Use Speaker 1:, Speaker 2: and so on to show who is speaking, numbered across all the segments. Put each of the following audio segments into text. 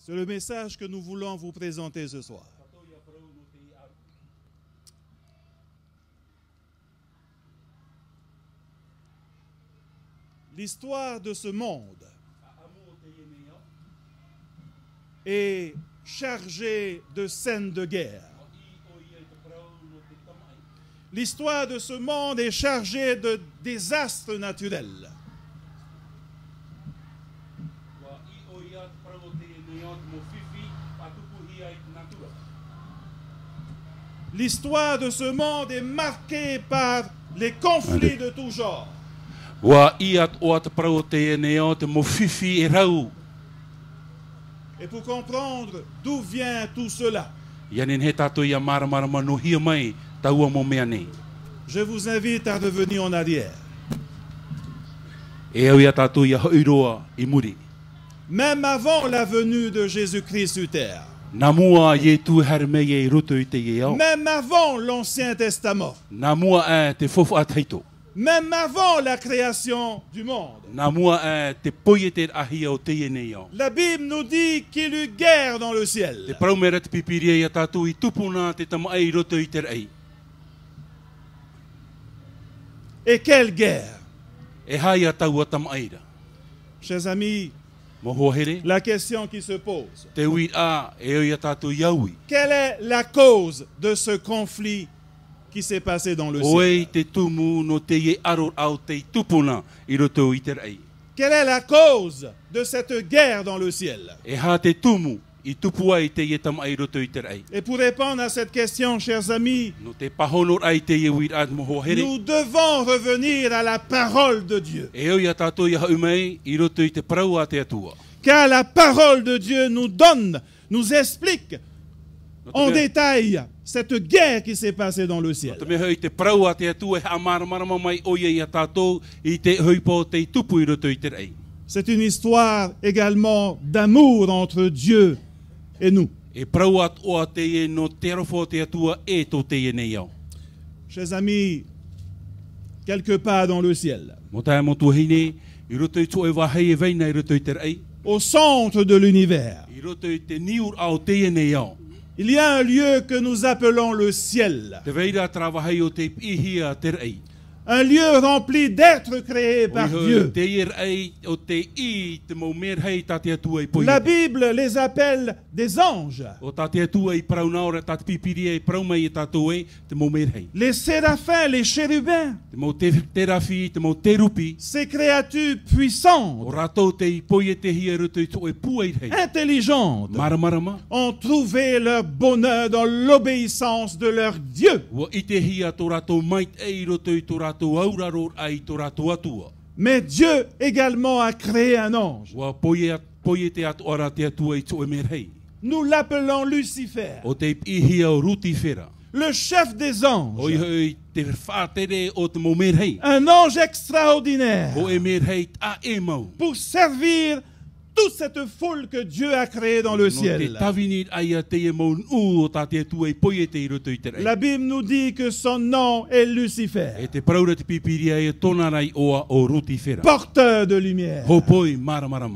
Speaker 1: C'est le message que nous voulons vous présenter ce soir. L'histoire de ce monde est chargée de scènes de guerre. L'histoire de ce monde est chargée de désastres naturels. L'histoire de ce monde est marquée par les conflits de tout genre. Et pour comprendre d'où vient tout cela, je vous invite à revenir en arrière. Même avant la venue de Jésus-Christ sur terre, même avant l'Ancien Testament, même avant la création du monde, la Bible nous dit qu'il y eut guerre dans le ciel. Et quelle guerre? Chers amis, la question qui se pose, quelle est la cause de ce conflit qui s'est passé dans le ciel? Quelle est la cause de cette guerre dans le ciel? Et pour répondre à cette question, chers amis, nous devons revenir à la parole de Dieu. Car la parole de Dieu nous explique en détail cette guerre qui s'est passée dans le ciel. C'est une histoire également d'amour entre Dieu et nous. Chers amis, quelque part dans le ciel, au centre de l'univers, il y a un lieu que nous appelons le ciel. Un lieu rempli d'êtres créés par Dieu. La Bible les appelle des anges. Les séraphins, les chérubins, ces créatures puissantes, intelligentes, ont trouvé leur bonheur dans l'obéissance de leur Dieu. Mais Dieu également a créé un ange. Nous l'appelons Lucifer, le chef des anges, un ange extraordinaire pour servir toute cette foule que Dieu a créée dans le ciel. La Bible nous dit que son nom est Lucifer, porteur de lumière.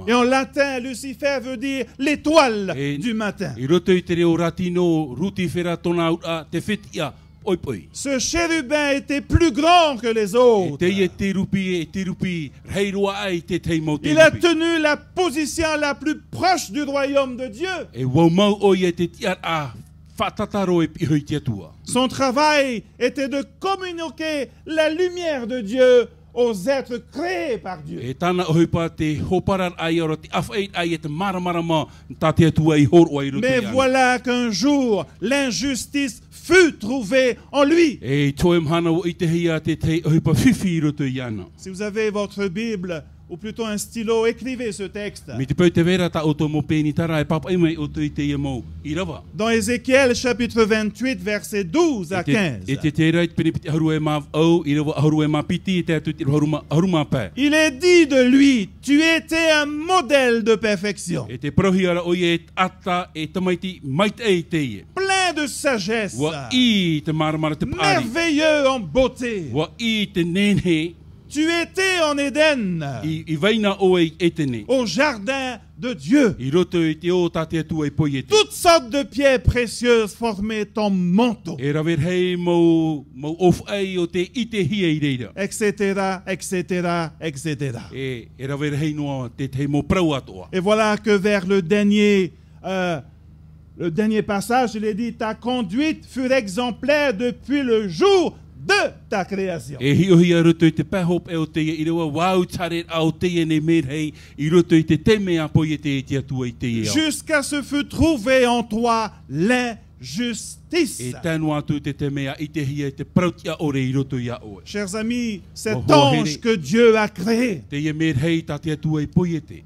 Speaker 1: Et en latin, Lucifer veut dire l'étoile du matin. Ce chérubin était plus grand que les autres. Il a tenu la position la plus proche du royaume de Dieu. Son travail était de communiquer la lumière de Dieu aux êtres créés par Dieu. Mais voilà qu'un jour, l'injustice fut trouvée en lui. Si vous avez votre Bible, ou plutôt un stylo, écrivez ce texte. Dans Ézéchiel chapitre 28, versets 12 à 15. Il est dit de lui, tu étais un modèle de perfection, plein de sagesse, merveilleux en beauté. Tu étais en Éden,
Speaker 2: I vaina o e etene.
Speaker 1: au jardin de Dieu.
Speaker 2: I roto e te o tate atua e poi ete.
Speaker 1: Toutes sortes de pierres précieuses formaient ton manteau,
Speaker 2: E rawer hei mau of ai o te ite hia I reira.
Speaker 1: etc., etc., etc.
Speaker 2: E rawer hei noa te te mo prau atoa.
Speaker 1: Et voilà que vers le dernier passage, il est dit, ta conduite fut exemplaire depuis le jour de ta création.
Speaker 2: E hio hia roto I te pahop e o te I rewa wau tare au te ne mer hei I roto I te teme a poi e te te atua I te e au.
Speaker 1: Jusqu'à ce fut trouvé en toi l'injustice.
Speaker 2: E tanu atu te teme a I te hia te prautia ore I roto I a oe.
Speaker 1: Chers amis, cet
Speaker 2: Oh, oh,
Speaker 1: ange que Dieu a créé,
Speaker 2: Te e mer hei ta te atua I poi e te.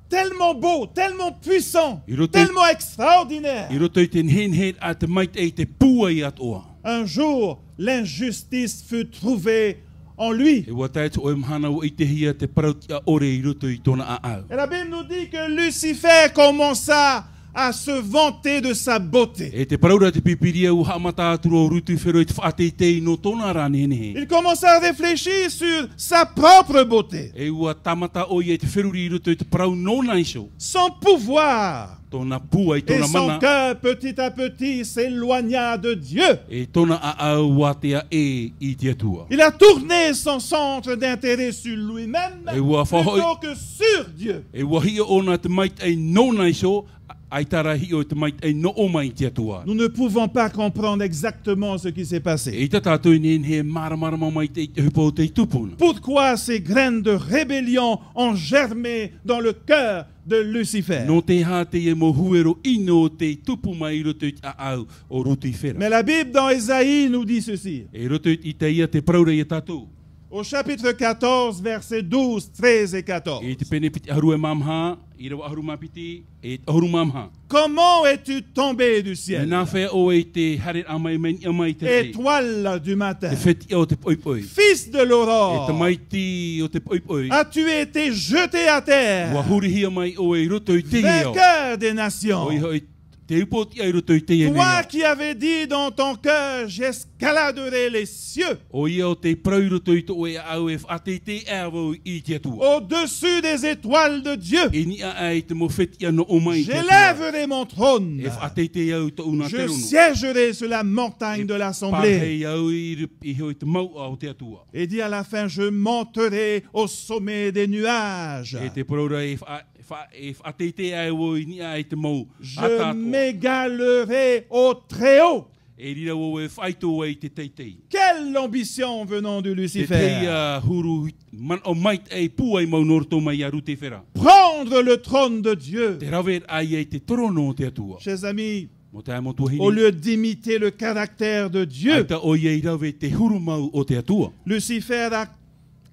Speaker 1: tellement beau, tellement puissant,
Speaker 2: Il rote-
Speaker 1: tellement extraordinaire.
Speaker 2: I roto I te hen a te mait e te pua I atoa.
Speaker 1: Un jour, l'injustice fut trouvée en lui.
Speaker 2: E watai o mhana o I te hia te prautia ore I roto I tona a au.
Speaker 1: Et la Bible nous dit que Lucifer commença à se vanter de sa beauté.
Speaker 2: E te paraura te pipiria u hamata aturo rutu whero I te whaatei no tona rane he.
Speaker 1: Il commença à réfléchir sur sa propre beauté.
Speaker 2: E ua tamata o I te wheruri I roto I te parau nona iso.
Speaker 1: Son pouvoir.
Speaker 2: Tona pua I
Speaker 1: Et
Speaker 2: tona
Speaker 1: son
Speaker 2: mana.
Speaker 1: cœur, petit à petit, s'éloigna de Dieu.
Speaker 2: E tona a au watea e I te atua.
Speaker 1: Il a tourné son centre d'intérêt sur lui-même
Speaker 2: Et ou à
Speaker 1: plutôt
Speaker 2: fahoi-
Speaker 1: que sur Dieu.
Speaker 2: E wahia ona te mait e nona iso. Ai tara hi o te mait e no o mai te atua.
Speaker 1: Nous ne pouvons pas comprendre exactement ce qui s'est passé.
Speaker 2: E ta tātou I nen he maramara mai te hupo te tupuna.
Speaker 1: Pourquoi ces graines de rébellion ont germé dans le cœur de Lucifer?
Speaker 2: No te ha te e mo huero ino te tupu mai roto I a au o roto I whera.
Speaker 1: Mais la Bible dans Ésaïe nous dit ceci.
Speaker 2: E roto I te ia te praura I tātou.
Speaker 1: Au chapitre 14, versets 12, 13 et 14.
Speaker 2: E te pene piti aharu e mamha, I rewa aharu mapiti, e aharu mamha.
Speaker 1: Comment es-tu tombé du
Speaker 2: E
Speaker 1: ciel,
Speaker 2: nā whea o e te haret amai meni amai te rei.
Speaker 1: étoile du matin,
Speaker 2: Te wheti o te poipoi.
Speaker 1: fils de
Speaker 2: E te
Speaker 1: l'aurore?
Speaker 2: maiti o te poipoi.
Speaker 1: As-tu été jeté à terre,
Speaker 2: Wa hurihia mai o e roto I te eo.
Speaker 1: vainqueur des nations?
Speaker 2: O I hoi te upoti ai roto I te e
Speaker 1: Toi
Speaker 2: nea.
Speaker 1: qui avais dit dans ton cœur, j'escaladerai les cieux,
Speaker 2: O ia o te prau roto I to o e au e whate te ewa I te atua.
Speaker 1: au-dessus des étoiles de Dieu.
Speaker 2: E ni a ai te mo wheti ano o mai te atua.
Speaker 1: J'élèverai mon trône.
Speaker 2: E whate te au to una
Speaker 1: Je
Speaker 2: terono.
Speaker 1: siégerai sur la montagne de l'assemblée.
Speaker 2: Pahei au I hoi te mau au te atua.
Speaker 1: Et dit à la fin, je monterai au sommet des nuages.
Speaker 2: E te praura e whate te au I ni ai te mau.
Speaker 1: Je m'égalerai au Très-Haut.
Speaker 2: E rira o e whaito ai te teitei.
Speaker 1: Quelle ambition venant de
Speaker 2: Te
Speaker 1: Lucifer.
Speaker 2: teia huru man o mait ei puai mau norto mai aru te whera.
Speaker 1: Prendre le trône de Dieu.
Speaker 2: Te rawer ai ei te torono te atua.
Speaker 1: Chers amis,
Speaker 2: Mo te amo tua
Speaker 1: au
Speaker 2: hini.
Speaker 1: lieu d'imiter le caractère de
Speaker 2: Ai
Speaker 1: Dieu,
Speaker 2: ta o iei rawe te huru mau o te atua.
Speaker 1: Lucifer a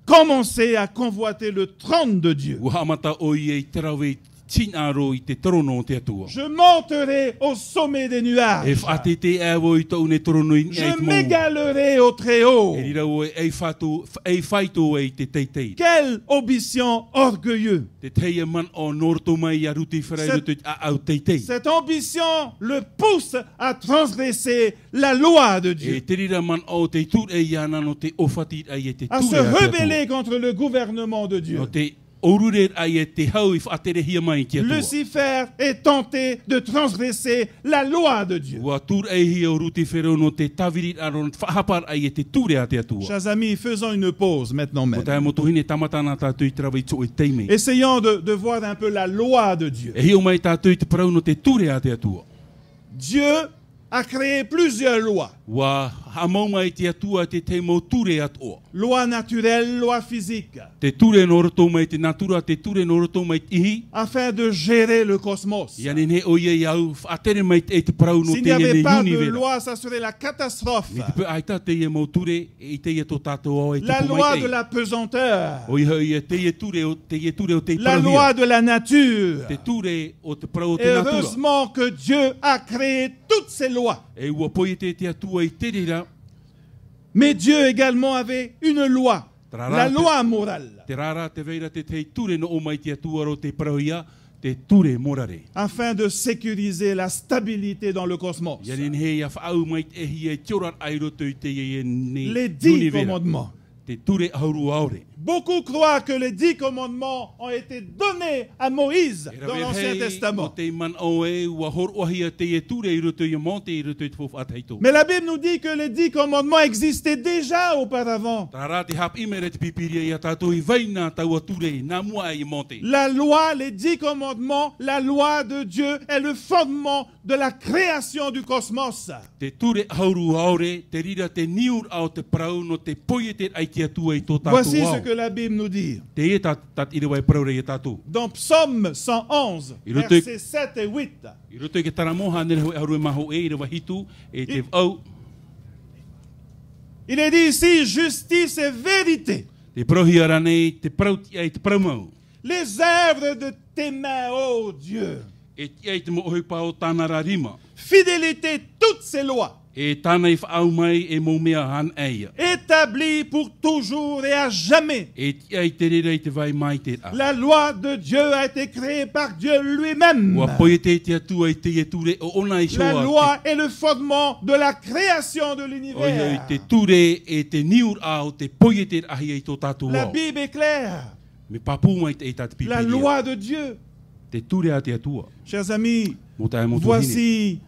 Speaker 1: commencé à convoiter le trône de Dieu.
Speaker 2: Ua hamata o iei te rawe tinaro I te torono o te atua.
Speaker 1: Je monterai au sommet des
Speaker 2: E
Speaker 1: nuages.
Speaker 2: whate te ewo I tau ne torono I ai
Speaker 1: Je
Speaker 2: te mau.
Speaker 1: m'égalerai au Très-Haut.
Speaker 2: E rira o ei whaito ei te teitei.
Speaker 1: Quelle ambition orgueilleuse.
Speaker 2: Te teia man o norto mai aru te whera I roto I a au teitei.
Speaker 1: Cette ambition le pousse à transgresser la loi de
Speaker 2: E
Speaker 1: Dieu,
Speaker 2: te rira man o te tur e iana no te ofati ai e te
Speaker 1: à se
Speaker 2: ture a te atua.
Speaker 1: rebeller contre le gouvernement de
Speaker 2: No
Speaker 1: Dieu.
Speaker 2: te orure ai e te hau I whaatere hia mai te atua.
Speaker 1: Lucifer est tenté de transgresser la loi de Dieu.
Speaker 2: Ua tur e hia o ruti whero no te tawiri aron whahapar ai e te ture a te atua.
Speaker 1: Chers amis, faisons une pause maintenant
Speaker 2: Mo
Speaker 1: même.
Speaker 2: tae mo tuhine tamatana tātou I trawa I tō e teime.
Speaker 1: Essayons de voir un peu la loi de Dieu.
Speaker 2: E hio mai tātou I te parau no te ture a te atua.
Speaker 1: Dieu a créé plusieurs lois.
Speaker 2: Ua hamau mai te atua te te mo ture atoa.
Speaker 1: Loi naturelle, loi physique,
Speaker 2: Te ture no roto mai te natura, te ture no roto mai te ihi.
Speaker 1: afin de gérer le cosmos.
Speaker 2: Ia ne o ia iau whaatere mai te parau no
Speaker 1: S'il
Speaker 2: te
Speaker 1: n'y avait
Speaker 2: ne
Speaker 1: pas de
Speaker 2: univera.
Speaker 1: loi, ça serait la catastrophe.
Speaker 2: Ni te pe aita te ia mo ture e te ia tō tātou au e te
Speaker 1: La
Speaker 2: po
Speaker 1: loi
Speaker 2: mai
Speaker 1: de
Speaker 2: te.
Speaker 1: la pesanteur.
Speaker 2: O iha ia te ia ture o te
Speaker 1: La
Speaker 2: parau
Speaker 1: loi
Speaker 2: hia.
Speaker 1: de la nature.
Speaker 2: Te ture o te parau o
Speaker 1: Et
Speaker 2: te natura.
Speaker 1: heureusement que Dieu a créé toutes ces lois.
Speaker 2: E ua poi te atua I te rira.
Speaker 1: Mais Dieu également avait une loi, la loi morale,
Speaker 2: Te rara te veira te ture no o mai te atua ro te parau hia. Te ture morare.
Speaker 1: afin de sécuriser la stabilité dans le cosmos.
Speaker 2: Ia nen he ia whaau mai te hia e tiorar ai roto I te ia ne
Speaker 1: Les 10
Speaker 2: univera.
Speaker 1: commandements.
Speaker 2: Te ture hauru aore.
Speaker 1: Beaucoup croient que les 10 commandements ont été donnés à Moïse
Speaker 2: E
Speaker 1: dans
Speaker 2: rawe
Speaker 1: l'Ancien
Speaker 2: hei, o
Speaker 1: Testament.
Speaker 2: te man o e, ua hor ohia te e ture i roto i a monte i roto i te fofu ataito.
Speaker 1: Mais la Bible nous dit que les 10 commandements existaient déjà auparavant.
Speaker 2: Tara te hap imere te pipiria i a tātou i vaina tau a ture i nā mua i monte.
Speaker 1: La loi, les 10 commandements, la loi de Dieu est le fondement de la création du cosmos.
Speaker 2: Te ture hauru aore, te rira te niur au te prau no te poie te aiti atua i tō tātou
Speaker 1: Voici ce
Speaker 2: au.
Speaker 1: que la Bible nous dit.
Speaker 2: Te e tat iriwa e praure i a tātou.
Speaker 1: Dans Psaume 111,
Speaker 2: Il le
Speaker 1: versets 7 et 8.
Speaker 2: I roto i ke taramoha nere hoi hauru e maho e iriwa hitu e te au.
Speaker 1: Il est dit ici, justice et vérité.
Speaker 2: Te prohi ara nei, te prau ti ai te praumau.
Speaker 1: Les œuvres de tes mains, ô Dieu.
Speaker 2: E ti ai te mo ohi pao tāna ra rima.
Speaker 1: Fidélité, toutes ces lois,
Speaker 2: E tāna i whaau mai e mo mea han eia.
Speaker 1: établies pour toujours et à jamais.
Speaker 2: E ti ai te rera i te vai mai te a.
Speaker 1: La loi de Dieu a été créée par Dieu lui-même.
Speaker 2: Ua poie te te atua i te e ture o ona i
Speaker 1: La
Speaker 2: soa.
Speaker 1: loi est le fondement de la création de
Speaker 2: Oia i
Speaker 1: l'univers.
Speaker 2: te ture e te niur au te poie te ahi i tō tātou
Speaker 1: La
Speaker 2: au.
Speaker 1: Bible est claire.
Speaker 2: Me papu mai te e tātu
Speaker 1: La
Speaker 2: pipiria.
Speaker 1: loi de Dieu.
Speaker 2: Te ture a te atua.
Speaker 1: Chers amis,
Speaker 2: Mo tae mo tuhine.
Speaker 1: voici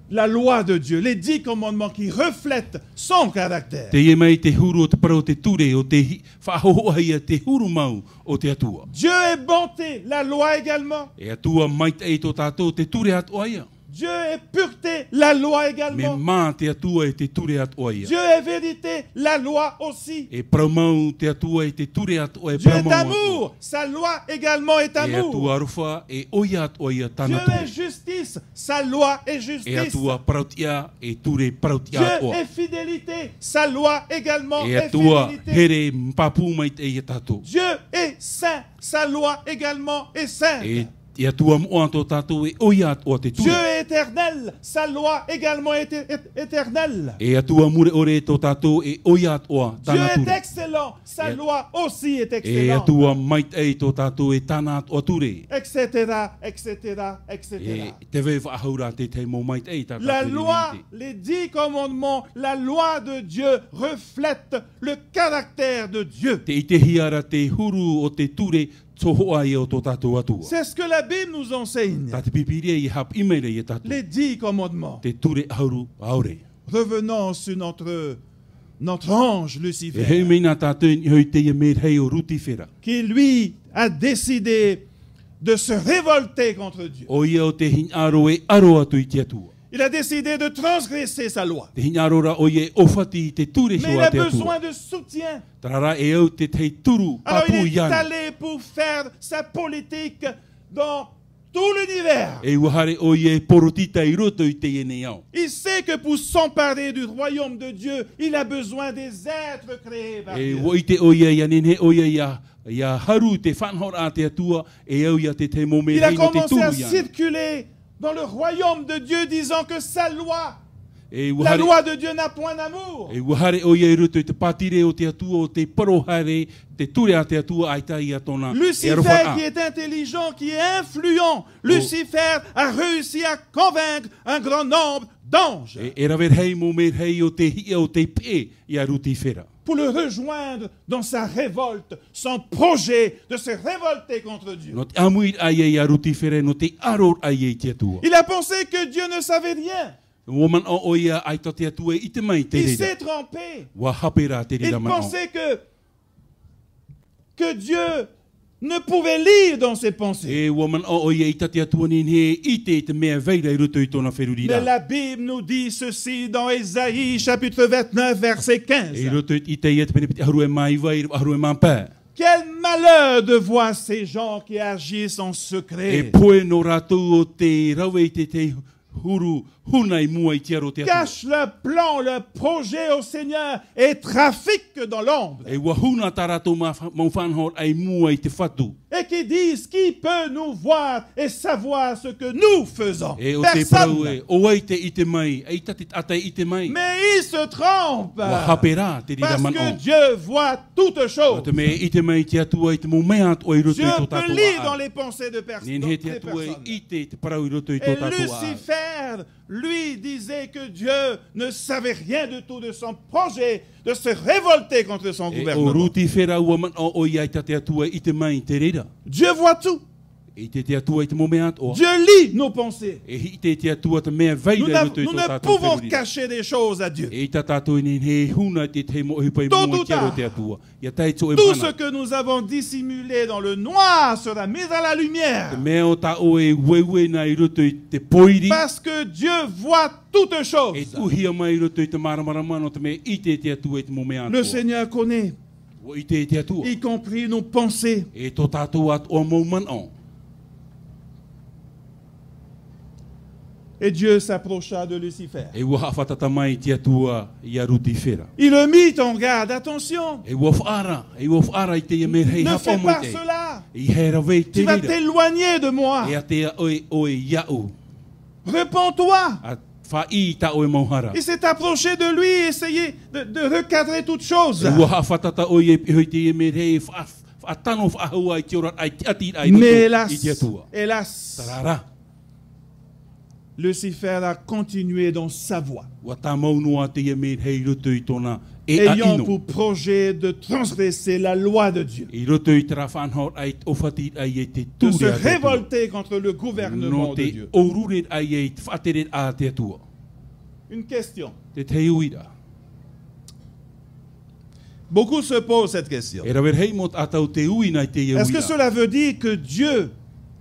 Speaker 1: la loi de Dieu, les 10 commandements qui reflètent son caractère.
Speaker 2: Te ie mai te huru o te parau te ture o te whahohoahia te huru mau o te atua.
Speaker 1: Dieu est bonté, la loi également.
Speaker 2: E atua mai te e tō tātou te ture at oia.
Speaker 1: Dieu est pureté, la loi
Speaker 2: Me
Speaker 1: également.
Speaker 2: mā te atua e te ture at oia.
Speaker 1: Dieu est vérité, la loi aussi.
Speaker 2: E praumau te atua e te ture at oia.
Speaker 1: Dieu est amour, sa loi également est
Speaker 2: E
Speaker 1: amour.
Speaker 2: atua rufa e oia at oia
Speaker 1: Dieu
Speaker 2: tāna
Speaker 1: est
Speaker 2: ture.
Speaker 1: justice, sa loi est
Speaker 2: E
Speaker 1: justice.
Speaker 2: atua parautia e ture parautia at
Speaker 1: Dieu
Speaker 2: oia.
Speaker 1: est fidélité, sa loi également
Speaker 2: E
Speaker 1: est
Speaker 2: atua
Speaker 1: fidélité.
Speaker 2: here mpapu mai te e tātou.
Speaker 1: Dieu est saint, sa loi également est sainte.
Speaker 2: E atua moa tō tātou e oia at oia te
Speaker 1: Dieu
Speaker 2: ture.
Speaker 1: est éternel, sa loi également est éternelle.
Speaker 2: E atua mure ore tō tātou e oia at oia
Speaker 1: Dieu
Speaker 2: tāna
Speaker 1: est
Speaker 2: ture.
Speaker 1: excellent, sa loi aussi est
Speaker 2: E
Speaker 1: excellente.
Speaker 2: atua mai te tō tātou e tāna at oia ture.
Speaker 1: Etc., etc., etc.
Speaker 2: E te vei whaahura te te mo mai te e tātou.
Speaker 1: La loi, les 10 commandements, la loi de Dieu reflète le caractère de Dieu.
Speaker 2: Te i te hiara te huru o te ture tohoa i o tō tātou atua.
Speaker 1: C'est ce que la Bible nous enseigne.
Speaker 2: Tā te pipiria i hap imere i tātou.
Speaker 1: Les 10 commandements.
Speaker 2: Te ture hauru aore.
Speaker 1: Revenons sur notre ange
Speaker 2: E hei
Speaker 1: Lucifer,
Speaker 2: meina tātou i hoi te i mer hei o rutifera.
Speaker 1: qui lui a décidé de se révolter contre Dieu.
Speaker 2: O ia o te hinaro e aro atu i te atua.
Speaker 1: Il a décidé de transgresser sa loi.
Speaker 2: Te hinaro ra o ie ofati i te ture
Speaker 1: Mais il
Speaker 2: soa
Speaker 1: a
Speaker 2: te atua.
Speaker 1: besoin de soutien.
Speaker 2: Tarara e au te tei turu
Speaker 1: Alors
Speaker 2: papu
Speaker 1: il est
Speaker 2: iana.
Speaker 1: allé pour faire sa politique dans tout l'univers.
Speaker 2: E uhare o ie porotita i roto i te ene au.
Speaker 1: Il sait que pour s'emparer du royaume de Dieu, il a besoin des êtres créés par
Speaker 2: E
Speaker 1: Dieu.
Speaker 2: wo i te o ia nene o ia haru te whanhor a te atua e au ia te te mome
Speaker 1: Il a
Speaker 2: rei no te
Speaker 1: commencé
Speaker 2: turu
Speaker 1: à
Speaker 2: iana.
Speaker 1: circuler dans le royaume de Dieu disant que sa loi,
Speaker 2: E
Speaker 1: la
Speaker 2: uhare
Speaker 1: loi de Dieu n'a point d'amour.
Speaker 2: E wahare o ia i roto i te patire o te atua o te parohare, te ture a te atua ai tai a tona.
Speaker 1: Lucifer, qui est intelligent, qui est influent, Lucifer a réussi à convaincre un grand nombre d'anges
Speaker 2: E rawer hei mo mer hei o te hia o te pe i a rutifera.
Speaker 1: pour le rejoindre dans sa révolte, son projet de se révolter contre Dieu.
Speaker 2: No te amuir ai e i a rutifera, no te aror ai e te atua.
Speaker 1: Il a pensé que Dieu ne savait rien.
Speaker 2: Woman o ia ai ta te atua i te mai te
Speaker 1: Il
Speaker 2: reda.
Speaker 1: s'est trompé.
Speaker 2: Wa hapera te
Speaker 1: Il
Speaker 2: reda man o.
Speaker 1: pensait que Dieu ne pouvait lire dans ses pensées.
Speaker 2: E woman o ia i ta te atua ni he i te mea veira i roto i tona
Speaker 1: Mais
Speaker 2: wherurira.
Speaker 1: la Bible nous dit ceci dans Ésaïe chapitre 29 verset
Speaker 2: E
Speaker 1: 15.
Speaker 2: roto i te ia te penepiti aharu e mai vai, aharu e mampa.
Speaker 1: Quel malheur de voir ces gens qui agissent en
Speaker 2: E
Speaker 1: secret.
Speaker 2: poe no rātou o te rawe i te huru hunai mua i te aro te atua.
Speaker 1: Cachent leur plan, leur projet au Seigneur et trafiquent dans l'ombre.
Speaker 2: E wahuna tā rātou mau whanhor ai mua i te whatu.
Speaker 1: et qui disent qui peut nous voir et savoir ce que nous faisons.
Speaker 2: E o te parau e
Speaker 1: Personne.
Speaker 2: o ai te i te mai, e ta te atai i te mai.
Speaker 1: Mais ils se trompent.
Speaker 2: Wa hapera te rira
Speaker 1: Parce
Speaker 2: man
Speaker 1: que
Speaker 2: o.
Speaker 1: Dieu voit toutes
Speaker 2: O
Speaker 1: choses.
Speaker 2: te me i te mai te atua i te mo mea o i roto
Speaker 1: Dieu
Speaker 2: i tō
Speaker 1: peut
Speaker 2: tātua
Speaker 1: lire dans
Speaker 2: a.
Speaker 1: les pensées de
Speaker 2: Nin he te
Speaker 1: des
Speaker 2: atua
Speaker 1: personnes.
Speaker 2: i te parau i roto i
Speaker 1: Et
Speaker 2: tō tātua a.
Speaker 1: Lucifer, lui, disait que Dieu ne savait rien du tout de son projet de se révolter contre son
Speaker 2: E o
Speaker 1: gouvernement.
Speaker 2: ruti whera ua man o i ai ta te atua i te mai te rira.
Speaker 1: Dieu voit tout.
Speaker 2: I te atua i te mo mea o.
Speaker 1: Dieu lit nos pensées.
Speaker 2: E hi te atua te mea
Speaker 1: Nous,
Speaker 2: veira i roto i
Speaker 1: nous
Speaker 2: tō
Speaker 1: ne
Speaker 2: tātua
Speaker 1: pouvons
Speaker 2: wherurira.
Speaker 1: cacher des choses à Dieu.
Speaker 2: E ta tātou ni he huna te te mo hipai
Speaker 1: Tôt
Speaker 2: mo
Speaker 1: ou
Speaker 2: i kia ro
Speaker 1: tard,
Speaker 2: te atua. Ia tai tō e
Speaker 1: Tout ce
Speaker 2: mana.
Speaker 1: que nous avons dissimulé dans le noir sera mis à la
Speaker 2: Te
Speaker 1: lumière.
Speaker 2: mea o ta o e wewe na i roto i te poiri.
Speaker 1: Parce que Dieu voit toutes
Speaker 2: E
Speaker 1: choses.
Speaker 2: tuhia mai i roto i te maramarama no te mea i te atua i te mo mea
Speaker 1: Le
Speaker 2: atua.
Speaker 1: Seigneur connaît,
Speaker 2: O i te atua.
Speaker 1: y compris nos pensées.
Speaker 2: E tō tātou at o mau man o.
Speaker 1: Et Dieu s'approcha de Lucifer.
Speaker 2: E ua hawhatata mai te atua i a ruti whera.
Speaker 1: Il le mit en garde. Attention,
Speaker 2: E ua whaara i te ia hei
Speaker 1: ne
Speaker 2: hapa
Speaker 1: fais
Speaker 2: mai
Speaker 1: pas
Speaker 2: te.
Speaker 1: cela.
Speaker 2: I hera vei te
Speaker 1: Tu vas
Speaker 2: rira.
Speaker 1: t'éloigner de moi.
Speaker 2: E a te oe iau.
Speaker 1: Réponds-toi.
Speaker 2: A wha i ta oe mauhara.
Speaker 1: Il s'est approché de lui et essayé de recadrer toutes choses.
Speaker 2: E ua hawhatata oe e hoi te ia hei whaatano whaahua i te ora ai ati ai
Speaker 1: Mais
Speaker 2: roto i te atua.
Speaker 1: hélas,
Speaker 2: Tarara.
Speaker 1: Lucifer a continué dans sa voie,
Speaker 2: Wa tā maunua te ia hei roto i tōna e a
Speaker 1: ayant
Speaker 2: ino.
Speaker 1: pour projet de transgresser la loi de Dieu,
Speaker 2: I roto i tera whanhor ai o whati ai e te
Speaker 1: de
Speaker 2: tūrea
Speaker 1: se
Speaker 2: te atua.
Speaker 1: révolter contre le gouvernement
Speaker 2: No
Speaker 1: de
Speaker 2: te
Speaker 1: Dieu.
Speaker 2: oruret ai e te whatere a te atua.
Speaker 1: Une question.
Speaker 2: Te te uira.
Speaker 1: Beaucoup se posent cette question.
Speaker 2: E rawer hei mot atau te uina i te ia
Speaker 1: Est-ce que
Speaker 2: uira.
Speaker 1: cela veut dire que Dieu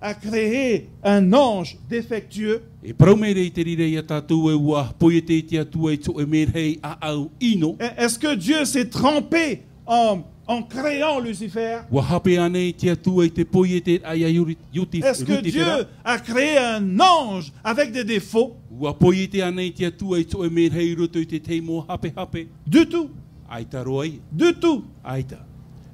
Speaker 1: a créé un ange défectueux?
Speaker 2: E praumere i te rire i a tātou e ua poie te te atua i tō e merhei a au ino.
Speaker 1: Est-ce que Dieu s'est trompé en créant Lucifer?
Speaker 2: Ua hape ane i te atua i te poie te ai a yuti
Speaker 1: Est-ce que
Speaker 2: ruti
Speaker 1: Dieu
Speaker 2: whera.
Speaker 1: a créé un ange avec des défauts?
Speaker 2: Ua poie te ane i te atua i tō e merhei roto i te teimo hape hape.
Speaker 1: Du tout.
Speaker 2: Ai ta roi.
Speaker 1: Du tout.
Speaker 2: Ai ta.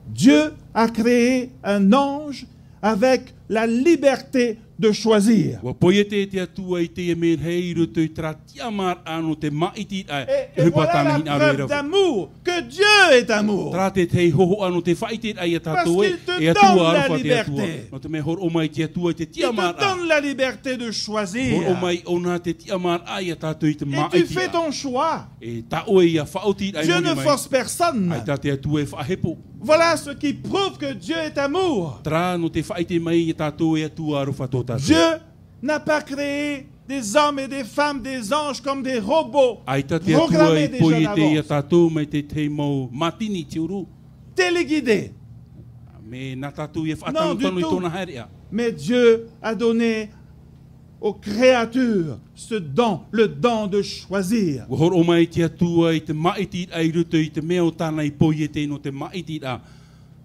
Speaker 1: Dieu a créé un ange avec la liberté de choisir.
Speaker 2: Ua poie te atua i te e merhei roto i tra tiamar ano te maiti ai.
Speaker 1: Et voilà la preuve d'amour, que Dieu est amour.
Speaker 2: Tra te te hoho ano te whaite ai a tātou e.
Speaker 1: Parce qu'il te
Speaker 2: E atua
Speaker 1: donne la
Speaker 2: aruwha te atua.
Speaker 1: liberté.
Speaker 2: No te me hor o mai te atua i te
Speaker 1: Il
Speaker 2: tiamar
Speaker 1: te
Speaker 2: a.
Speaker 1: donne la liberté de
Speaker 2: Hor o
Speaker 1: choisir.
Speaker 2: mai o nā te tiamar ai a tātou i te
Speaker 1: Et tu
Speaker 2: maiti
Speaker 1: fais
Speaker 2: a.
Speaker 1: ton choix.
Speaker 2: E ta oe ia whaoti ai
Speaker 1: Dieu
Speaker 2: moni
Speaker 1: ne
Speaker 2: mai.
Speaker 1: force personne.
Speaker 2: Ai tā te atua e whahepo.
Speaker 1: Voilà ce qui prouve que Dieu est amour.
Speaker 2: Tra no te whaite mai i tātou e atua aruwha tō tātou.
Speaker 1: Dieu n'a pas créé des hommes et des femmes, des anges comme des robots
Speaker 2: Ai tā te atua
Speaker 1: programmés
Speaker 2: e
Speaker 1: déjà
Speaker 2: poie te i a
Speaker 1: d'avance,
Speaker 2: tātou mai te te mau matini te uru.
Speaker 1: téléguidés.
Speaker 2: Me nā tātou e
Speaker 1: Non,
Speaker 2: whaatanu
Speaker 1: du
Speaker 2: tanu i
Speaker 1: tout.
Speaker 2: tōna haere a.
Speaker 1: Mais Dieu a donné aux créatures le don de choisir.
Speaker 2: Ua hor o mai te atua i te maiti ai ruto i te mea o tāna i poie te no te maiti a.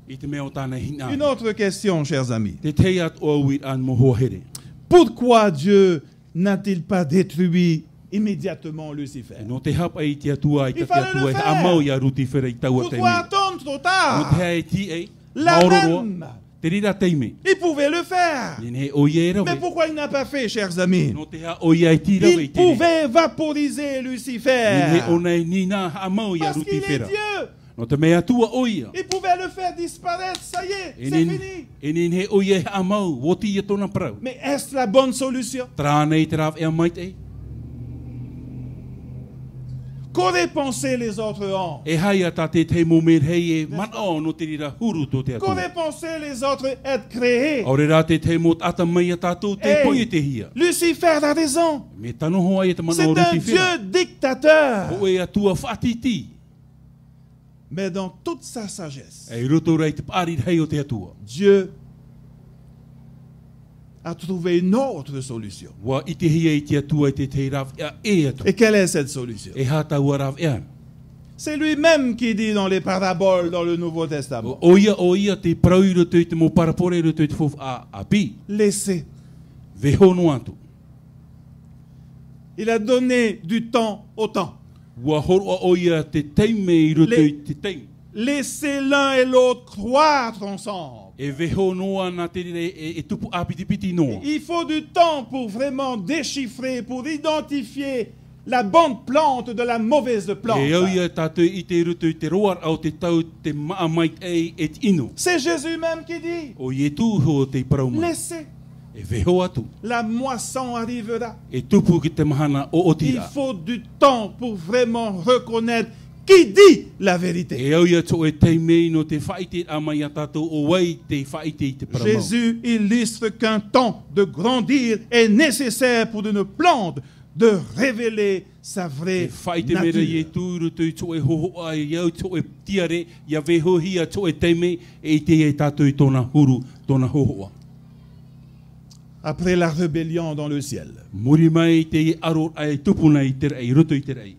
Speaker 2: I te mea o tāna hina.
Speaker 1: Une autre question, chers amis.
Speaker 2: Te te at o awit an moho here.
Speaker 1: Pourquoi Dieu n'a-t-il pas détruit immédiatement Lucifer?
Speaker 2: No te hapa i te atua i
Speaker 1: Il
Speaker 2: te
Speaker 1: fallait
Speaker 2: atua
Speaker 1: le
Speaker 2: i
Speaker 1: faire.
Speaker 2: amau i a ruti whera i taua
Speaker 1: Pourquoi
Speaker 2: teime.
Speaker 1: attendre trop
Speaker 2: No
Speaker 1: tard?
Speaker 2: te hae ti e,
Speaker 1: La
Speaker 2: maororoa,
Speaker 1: même.
Speaker 2: te rira teime.
Speaker 1: Il pouvait le faire.
Speaker 2: Nene he o ie
Speaker 1: Mais
Speaker 2: rawe.
Speaker 1: pourquoi il n'a pas fait, chers amis?
Speaker 2: No te ha o ia i ti rawe i
Speaker 1: Il
Speaker 2: te re.
Speaker 1: pouvait vaporiser
Speaker 2: Nene
Speaker 1: Lucifer.
Speaker 2: he o nei nina amau i a
Speaker 1: Parce
Speaker 2: ruti
Speaker 1: qu'il est
Speaker 2: whera.
Speaker 1: Dieu.
Speaker 2: No te mea tua o ia.
Speaker 1: Il pouvait le faire disparaître. Ça y est, c'est fini.
Speaker 2: E nene he o ia amau, woti i tōna prau.
Speaker 1: Mais est-ce la bonne solution?
Speaker 2: Trānei te raw ea mai te.
Speaker 1: Qu'auraient pensé les autres anges?
Speaker 2: E hai a tā te te momer hei e man o no te rira huru tō te atua.
Speaker 1: Qu'auraient pensé les autres êtres créés?
Speaker 2: Ore rā te te mot ata mai a tātou te
Speaker 1: Hey,
Speaker 2: poie te hia.
Speaker 1: Lucifer a raison.
Speaker 2: Me tano hoa e te mana
Speaker 1: C'est
Speaker 2: o
Speaker 1: un
Speaker 2: ruti whera.
Speaker 1: Dieu dictateur.
Speaker 2: O e atua whaatiti.
Speaker 1: Mais dans toute sa sagesse,
Speaker 2: E roto rei te pāri hei o te atua.
Speaker 1: Dieu a trouvé une autre solution.
Speaker 2: Wa i te hia i te atua i te te raw ea e atu.
Speaker 1: Et quelle est cette solution?
Speaker 2: E hata ua raw ea.
Speaker 1: C'est lui-même qui dit dans les paraboles dans le Nouveau Testament.
Speaker 2: O ia te prau i roto i te mo parapore roto i te fof a pi.
Speaker 1: Laissez.
Speaker 2: Vehono atu.
Speaker 1: Il a donné du temps au temps.
Speaker 2: Wa horo o ia te teime i roto
Speaker 1: Les-
Speaker 2: i te teime.
Speaker 1: laissez l'un et l'autre croître ensemble.
Speaker 2: E veho noa na te rere e tupu apitipiti noa.
Speaker 1: Il faut du temps pour vraiment déchiffrer, pour identifier la bonne plante de la mauvaise plante.
Speaker 2: E au ia tātou I te rutu I te roar au te tau te maa mai ei e te ino.
Speaker 1: C'est Jésus même qui dit,
Speaker 2: O ie tū ho te parau mai.
Speaker 1: laissez,
Speaker 2: E veho atu.
Speaker 1: la moisson arrivera.
Speaker 2: E tupu ki te mahana o
Speaker 1: Il
Speaker 2: otira.
Speaker 1: faut du temps pour vraiment reconnaître qui dit la vérité.
Speaker 2: E au ia tō e teimei no te whaite a mai a tātou o wai te whaite I te paramau.
Speaker 1: Jésus illustre qu'un temps de grandir est nécessaire pour une plante de révéler sa vraie
Speaker 2: E whaite mera I e
Speaker 1: nature.
Speaker 2: tūru tui tō e hoho ai iau tō e tiare ia veho hia tō e teimei e te e tātou I tōna huru, tōna hohoa.
Speaker 1: Après la rébellion dans le ciel.
Speaker 2: Muri mai te e aro ai tupuna I te rei, roto I te rei.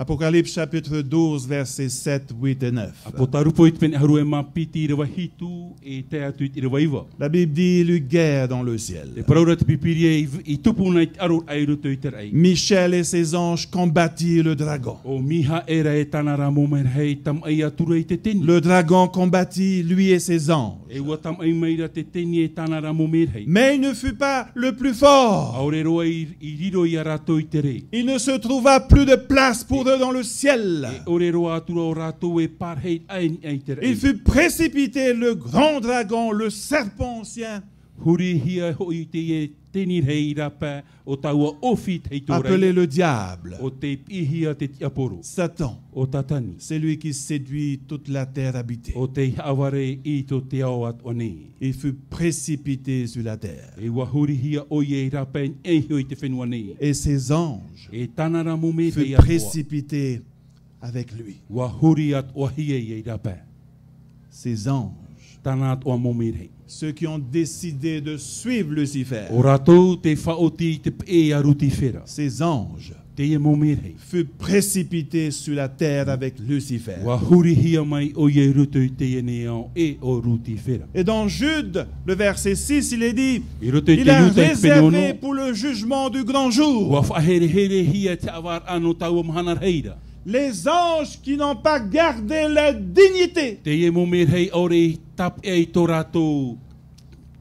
Speaker 1: Apocalypse chapitre 12, versets 7, 8 et 9.
Speaker 2: A po tarupo I te pene haru e mapiti I rewa hitu e te atu I rewa iwa.
Speaker 1: La Bible dit, il y eut guerre dans le
Speaker 2: Te
Speaker 1: ciel.
Speaker 2: paraura te pipiri I tupuna I aro ai roto I te rei.
Speaker 1: Michel et ses anges combattirent le dragon.
Speaker 2: O miha era e tanara momer hei tam ai atura I te teni.
Speaker 1: Le dragon combattit lui et ses anges.
Speaker 2: E ua tam ai meira te teni e tanara momer hei.
Speaker 1: Mais il ne fut pas le plus fort.
Speaker 2: Aore roa I riro I arato I te rei.
Speaker 1: Il ne se trouva plus de place pour eux dans le ciel.
Speaker 2: E ore roa atura o rato e par hei aini ai te rei.
Speaker 1: Il fut précipité, le grand dragon, le serpent ancien,
Speaker 2: Huri hia hoi te e teni hei rapa o taua ofit hei tō
Speaker 1: appelé
Speaker 2: rei.
Speaker 1: le diable,
Speaker 2: O te pihia te tiaporo.
Speaker 1: Satan.
Speaker 2: O tatani.
Speaker 1: C'est lui qui séduit toute la terre habitée.
Speaker 2: O te aware I to te awat o nei.
Speaker 1: Il fut précipité sur la terre.
Speaker 2: E wahuri hia o ye rapa e hoi te whenua nei.
Speaker 1: Et ses anges
Speaker 2: E tanara mome
Speaker 1: furent
Speaker 2: hei apoa.
Speaker 1: précipités avec lui.
Speaker 2: Wahuri at o hia ye rapa.
Speaker 1: Ses anges,
Speaker 2: Tana at o mome hei.
Speaker 1: ceux qui ont décidé de suivre Lucifer,
Speaker 2: O ratou te whaoti te pe aruti whera.
Speaker 1: ces anges
Speaker 2: Te e mome hei.
Speaker 1: furent précipités sur la terre avec Lucifer.
Speaker 2: Wahuri hia mai o ye rutu I te ene au e o ruti whera.
Speaker 1: Et dans Jude, le verset 6, il est dit,
Speaker 2: I roto I
Speaker 1: il
Speaker 2: te
Speaker 1: a
Speaker 2: ruta I te
Speaker 1: réservé
Speaker 2: whenono.
Speaker 1: pour le jugement du grand jour
Speaker 2: Wa whahere here hia te awar ano tau mahana reira.
Speaker 1: les anges qui n'ont pas gardé leur dignité,
Speaker 2: Te e momer hei ore tap e to rato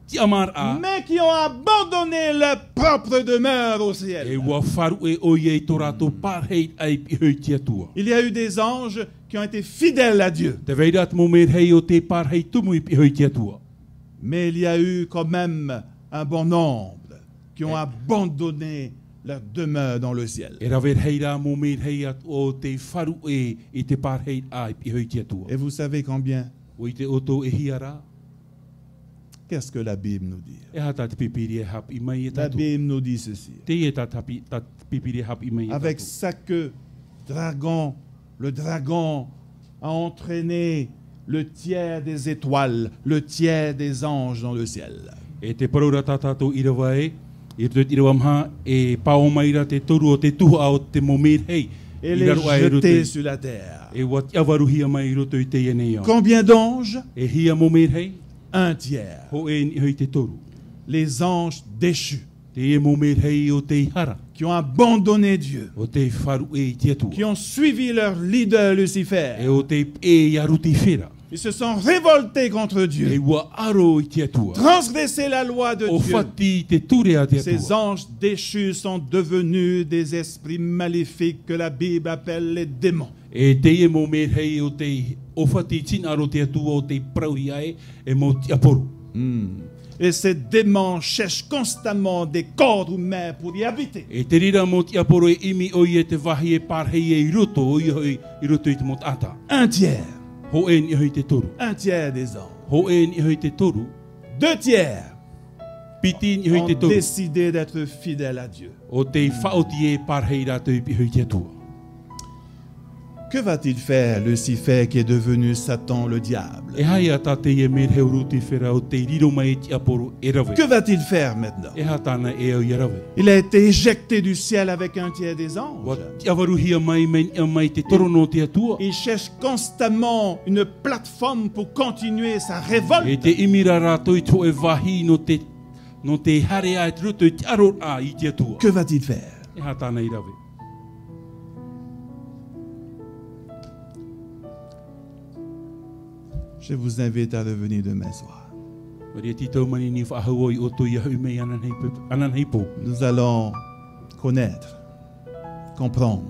Speaker 2: ti amar a.
Speaker 1: mais qui ont abandonné leur propre demeure au
Speaker 2: E
Speaker 1: ciel.
Speaker 2: wa faru e o ye to rato par hei ai pi hei tia tua.
Speaker 1: Il y a eu des anges qui ont été fidèles à Dieu,
Speaker 2: Te veirat momer hei o te par hei tumu I pi hei tia tua.
Speaker 1: mais il y a eu quand même un bon nombre qui ont abandonné leur demeure dans le ciel.
Speaker 2: E raver hei ra momer hei at o te faru e I te par hei ai pi hei tia tua.
Speaker 1: Et vous savez combien?
Speaker 2: O I te oto e hiara.
Speaker 1: Qu'est-ce que la Bible nous dit?
Speaker 2: E hata te pipiri e hap I mai e
Speaker 1: La
Speaker 2: tatu.
Speaker 1: Bible nous dit ceci.
Speaker 2: Te e ta pipiri e hap I mai e
Speaker 1: Avec
Speaker 2: tatu.
Speaker 1: sa queue, le dragon a entraîné le tiers des étoiles, le tiers des anges dans le ciel.
Speaker 2: E te paraura tātātou I rawa e, I roto I rawa mha, e pao maira te toru o te tuha o te momir hei.
Speaker 1: Et
Speaker 2: I
Speaker 1: les
Speaker 2: raro ai roto
Speaker 1: jeter
Speaker 2: I-
Speaker 1: sur la terre.
Speaker 2: E wat iawaru hia mai I roto I te ene ia.
Speaker 1: Combien d'anges?
Speaker 2: E hia momir hei,
Speaker 1: Un tiers.
Speaker 2: ho e ni hei te toru.
Speaker 1: Les anges déchus,
Speaker 2: Te e momir hei o te ihara,
Speaker 1: qui ont abandonné Dieu,
Speaker 2: o te wharu e te atua.
Speaker 1: qui ont suivi leur leader Lucifer.
Speaker 2: E o te e iaruti whera.
Speaker 1: Ils se sont révoltés contre
Speaker 2: E
Speaker 1: Dieu,
Speaker 2: ua aro I te atua.
Speaker 1: transgressé la loi de
Speaker 2: O
Speaker 1: Dieu.
Speaker 2: whati te ture a te
Speaker 1: Ces
Speaker 2: atua.
Speaker 1: anges déchus sont devenus des esprits maléfiques que la Bible appelle les démons.
Speaker 2: E te e momir hei o te o whati tinaro te atua o te prauhi ai e mo te aporu.
Speaker 1: Et ces démons cherchent constamment des corps humains pour y habiter.
Speaker 2: E te rira mo te aporo e imi o I e te wahi e parhei e I roto o I roto I te mot ata.
Speaker 1: Un tiers.
Speaker 2: Ho e ni hoi te toru.
Speaker 1: Un tiers des anges.
Speaker 2: Ho e ni hoi te toru.
Speaker 1: 2 tiers
Speaker 2: Piti ni hoi te
Speaker 1: ont
Speaker 2: toru.
Speaker 1: décidé d'être fidèles à Dieu.
Speaker 2: O te whaoti e parhei rato I pi hoi te atua.
Speaker 1: Que va-t-il faire Lucifer qui est devenu Satan le diable?
Speaker 2: E hai ata te e me reu ruti whera o te riro mai te aporo e rawe.
Speaker 1: Que va-t-il faire maintenant?
Speaker 2: E hatana e au i rawe.
Speaker 1: Il a été éjecté du ciel avec un tiers des anges.
Speaker 2: Wa te awaruhia mai mai te torono te atua.
Speaker 1: Il cherche constamment une plateforme pour continuer sa
Speaker 2: E
Speaker 1: révolte.
Speaker 2: te imira rato I to e wahi no te hare ai te roto I te aro a I te atua.
Speaker 1: Que va-t-il faire?
Speaker 2: E hatana I rawe.
Speaker 1: Je vous invite à revenir demain soir. Nous allons connaître, comprendre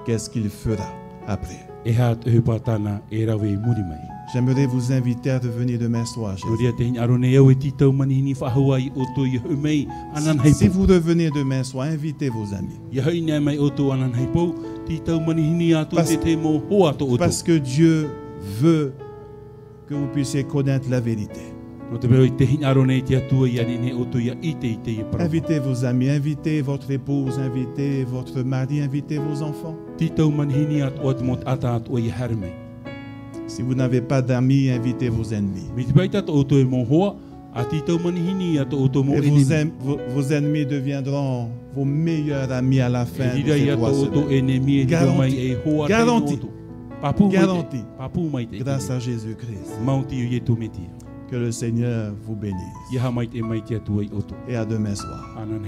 Speaker 1: qu'est-ce qu'il fera après. J'aimerais vous inviter à revenir demain soir. Si vous revenez demain soir, invitez vos amis. Parce que Dieu veut que vous puissiez connaître la vérité. Invitez vos amis, invitez votre épouse, invitez votre mari, invitez vos enfants. Si vous n'avez pas d'amis, invitez vos ennemis. Et vos ennemis deviendront vos meilleurs amis à la fin de ces 3 semaines. Garanti. Garanti. Grâce à Jésus-Christ. Que le Seigneur vous bénisse. Et à demain soir. Amen.